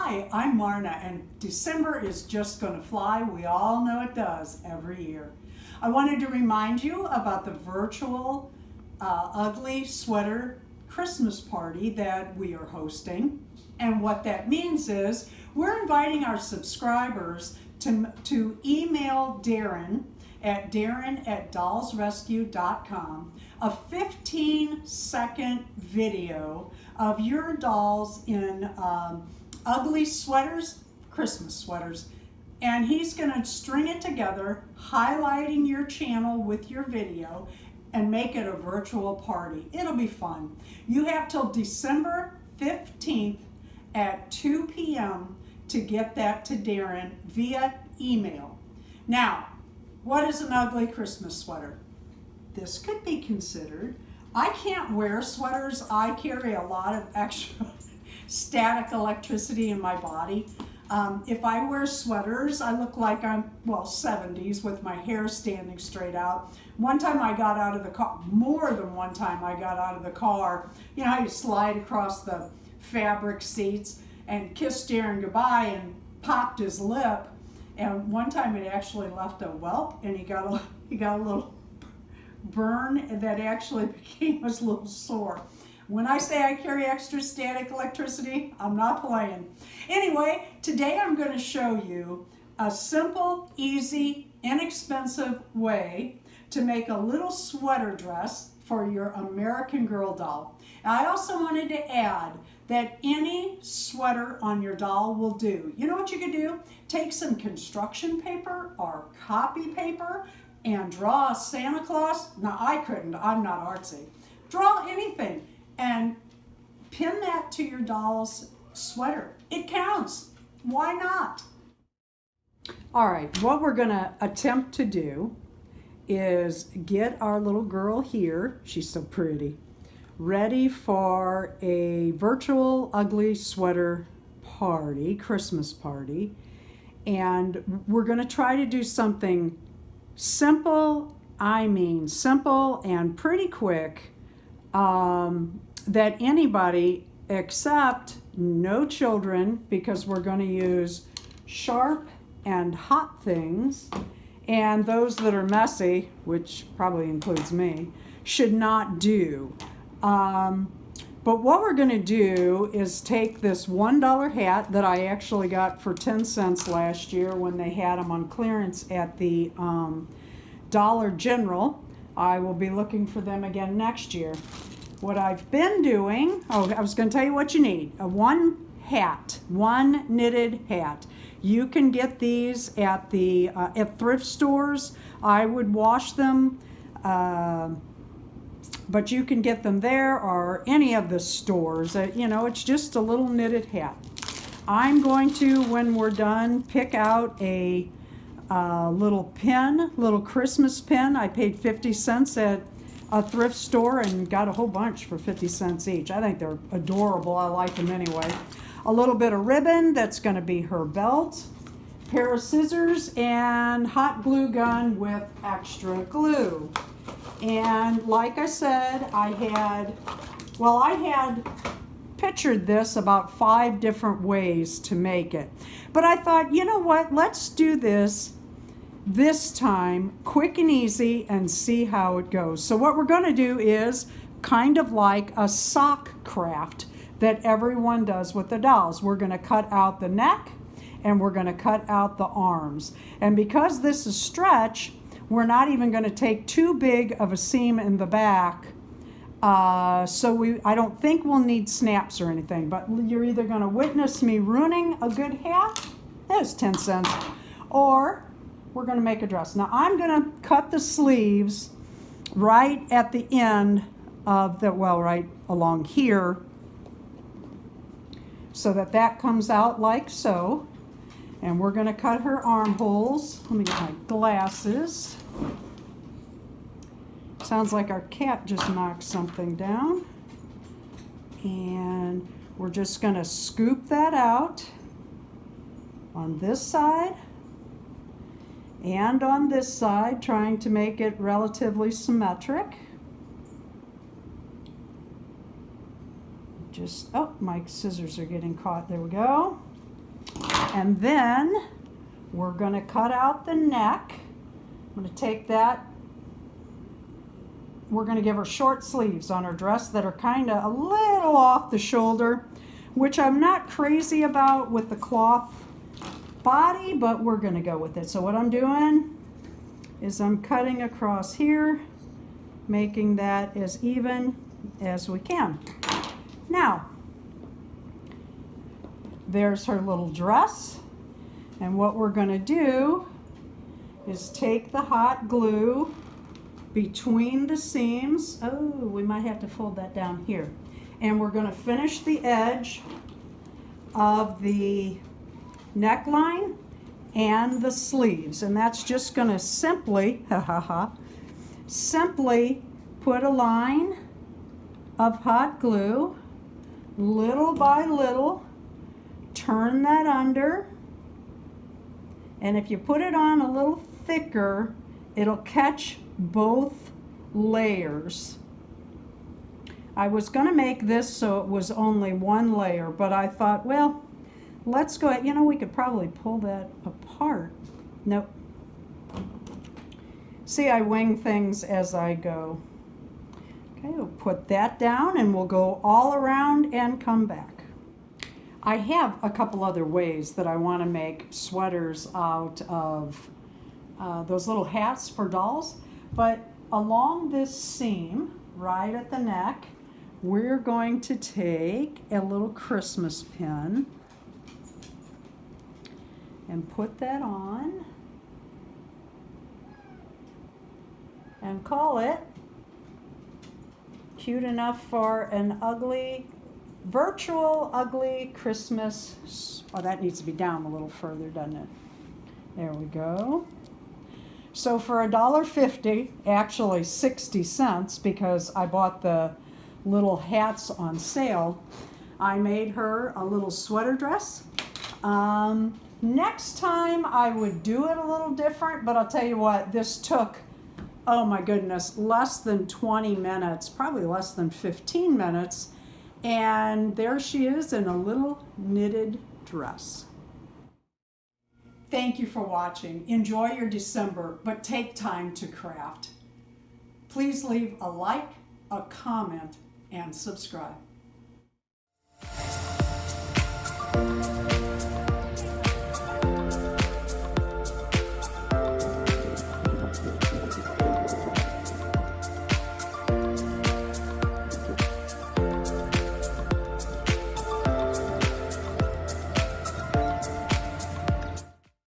Hi, I'm Marna, and December is just going to fly. We all know it does every year. I wanted to remind you about the virtual ugly sweater Christmas party that we are hosting. And what that means is we're inviting our subscribers to email Darren at darren@dollsrescue.com a 15-second video of your dolls in ugly sweaters, Christmas sweaters, and he's going to string it together, highlighting your channel with your video and make it a virtual party. It'll be fun. You have till December 15th at 2 p.m. to get that to Darren via email. Now, what is an ugly Christmas sweater? This could be considered. I can't wear sweaters. I carry a lot of extra static electricity in my body. If I wear sweaters, I look like I'm, well, 70s with my hair standing straight out. One time I got out of the car, more than one time I got out of the car. You know how you slide across the fabric seats, and kissed Darren goodbye and popped his lip. And one time it actually left a whelp, and he got a little burn that actually became a little sore. When I say I carry extra static electricity, I'm not playing. Anyway, today I'm going to show you a simple, easy, inexpensive way to make a little sweater dress for your American Girl doll. And I also wanted to add that any sweater on your doll will do. You know what you could do? Take some construction paper or copy paper and draw a Santa Claus. Now, I couldn't. I'm not artsy. Draw anything and pin that to your doll's sweater. It counts. Why not? All right, what we're going to attempt to do is get our little girl here, she's so pretty, ready for a virtual ugly sweater party, Christmas party. And we're going to try to do something simple, simple and pretty quick, that anybody except no children, because we're going to use sharp and hot things, and those that are messy, which probably includes me, should not do. But what we're going to do is take this $1 hat that I actually got for 10 cents last year when they had them on clearance at the Dollar General. I will be looking for them again next year. What I've been doing, I was going to tell you what you need. One knitted hat. You can get these at the at thrift stores. I would wash them, but you can get them there or any of the stores. You know, it's just a little knitted hat. I'm going to, when we're done, pick out a little pin, little Christmas pin. I paid 50 cents at a thrift store and got a whole bunch for 50 cents each. I think they're adorable. I like them anyway. A little bit of ribbon, that's going to be her belt, pair of scissors, and hot glue gun with extra glue. And like I said, I had pictured this about 5 different ways to make it. But I thought, you know what, let's do this time quick and easy and see how it goes. So what we're going to do is kind of like a sock craft that everyone does with the dolls. We're going to cut out the neck and we're going to cut out the arms. And because this is stretch, we're not even going to take too big of a seam in the back. I don't think we'll need snaps or anything, but you're either going to witness me ruining a good hat, there's 10 cents, or we're going to make a dress. Now I'm going to cut the sleeves right at the end of the, well, right along here, so that comes out like so. And we're going to cut her armholes. Let me get my glasses. Sounds like our cat just knocked something down. And we're just going to scoop that out on this side and on this side, trying to make it relatively symmetric. Oh, my scissors are getting caught. There we go. And then we're going to cut out the neck. I'm going to take that. We're going to give her short sleeves on her dress that are kind of a little off the shoulder, which I'm not crazy about with the cloth body, but we're going to go with it. So what I'm doing is I'm cutting across here, making that as even as we can. Now, there's her little dress, and what we're going to do is take the hot glue between the seams. Oh, we might have to fold that down here. And we're going to finish the edge of the neckline and the sleeves, and that's just going to simply simply put a line of hot glue little by little, turn that under, and if you put it on a little thicker, it'll catch both layers. I was going to make this so it was only one layer, but I thought, well, let's go ahead. You know, we could probably pull that apart. Nope. See, I wing things as I go. Okay, we'll put that down and we'll go all around and come back. I have a couple other ways that I want to make sweaters out of those little hats for dolls, but along this seam, right at the neck, we're going to take a little Christmas pin and put that on and call it cute enough for an ugly, virtual ugly Christmas. Oh, that needs to be down a little further, doesn't it? There we go. So for $1.50, actually 60 cents, because I bought the little hats on sale, I made her a little sweater dress. Next time I would do it a little different, but I'll tell you what, this took, oh my goodness, less than 20 minutes, probably less than 15 minutes, and there she is in a little knitted dress. Thank you for watching. Enjoy your December, but take time to craft. Please leave a like, a comment, and subscribe.